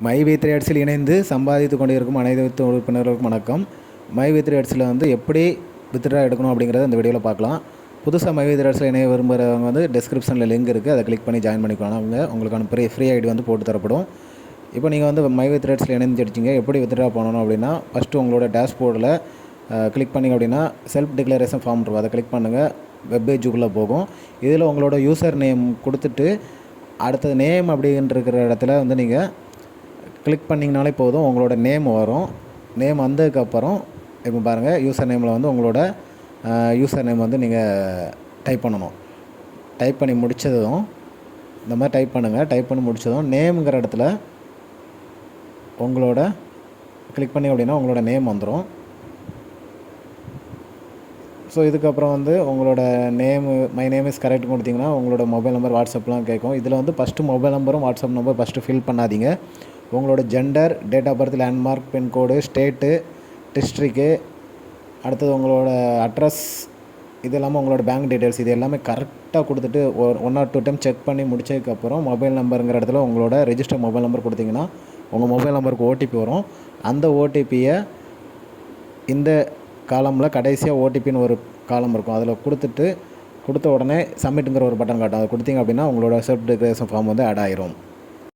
மைவி3ஆட்ஸில் இணைந்து சம்பாதித்துக் கொண்டிருக்கும் அனைத்து உறுப்பினர்களுக்கும் வணக்கம். மைவி3ஆட்ஸில் வந்து எப்படி வித்ட்ரா எடுக்கணும் அப்படிங்கிறத இந்த வீடியோவில் பார்க்கலாம். புதுசாக மைவி3ஆட்ஸில் இணைய விரும்புகிறவங்க வந்து டிஸ்கிரிப்ஷனில் லிங்க் இருக்குது, அதை கிளிக் பண்ணி ஜாயின் பண்ணிக்கலாம். உங்களுக்கான ஃப்ரீ ஐடி வந்து போட்டு தரப்படும். இப்போ நீங்கள் வந்து மைவி3ஆட்ஸில் இணைஞ்சிடுச்சிங்க. எப்படி வித்ட்ரா பண்ணணும் அப்படின்னா, ஃபஸ்ட்டு உங்களோட டேஷ்போர்டில் கிளிக் பண்ணிங்க அப்படின்னா செல்ஃப் டிக்ளரேஷன் ஃபார்ம் இருக்கும், அதை கிளிக் பண்ணுங்கள். வெப் பேஜுக்குள்ளே போகும். இதில் உங்களோட யூசர் நேம் கொடுத்துட்டு அடுத்தது நேம் அப்படின்ட்டுருக்கிற இடத்துல வந்து நீங்கள் கிளிக் பண்ணிங்கனாலே போதும், உங்களோட நேம் வரும். நேம் வந்ததுக்கப்புறம் இப்போ பாருங்கள், யூசர் நேமில் வந்து உங்களோட யூசர் நேம் வந்து நீங்கள் டைப் பண்ணணும். டைப் பண்ணி முடித்ததும் இந்த மாதிரி டைப் பண்ணுங்கள். டைப் பண்ணி முடித்ததும் நேமுங்கிற இடத்துல உங்களோட கிளிக் பண்ணி அப்படின்னா உங்களோட நேம் வந்துடும். ஸோ இதுக்கப்புறம் வந்து உங்களோட மை நேம் இஸ் கரெக்ட் கொடுத்தீங்கன்னா உங்களோட மொபைல் நம்பர் வாட்ஸ்அப்லாம் கேட்கும். இதில் வந்து ஃபஸ்ட்டு மொபைல் நம்பரும் வாட்ஸ்அப் நம்பர் ஃபஸ்ட்டு ஃபில் பண்ணாதீங்க. உங்களோட gender, date of birth, landmark, pincode, state, district, அடுத்தது உங்களோட அட்ரஸ், இது இல்லாமல் உங்களோட பேங்க் டீட்டெயில்ஸ், இது எல்லாமே கரெக்டாக கொடுத்துட்டு 1 or 2 டைம் செக் பண்ணி முடிச்சதுக்கப்புறம் மொபைல் நம்பருங்கிற இடத்துல உங்களோட ரெஜிஸ்டர் மொபைல் நம்பர் கொடுத்தீங்கன்னா உங்கள் மொபைல் நம்பருக்கு ஓடிபி வரும். அந்த ஓடிபியை இந்த காலமில் கடைசியாக ஓடிபின்னு ஒரு காலம் இருக்கும், அதில் கொடுத்த உடனே சப்மிட்டுங்கிற ஒரு பட்டன் காட்டும். அதை கொடுத்தீங்க அப்படின்னா உங்களோட செல்ஃப் டிக்ளரேஷன் ஃபார்ம் வந்து ஆட் ஆயிரும்.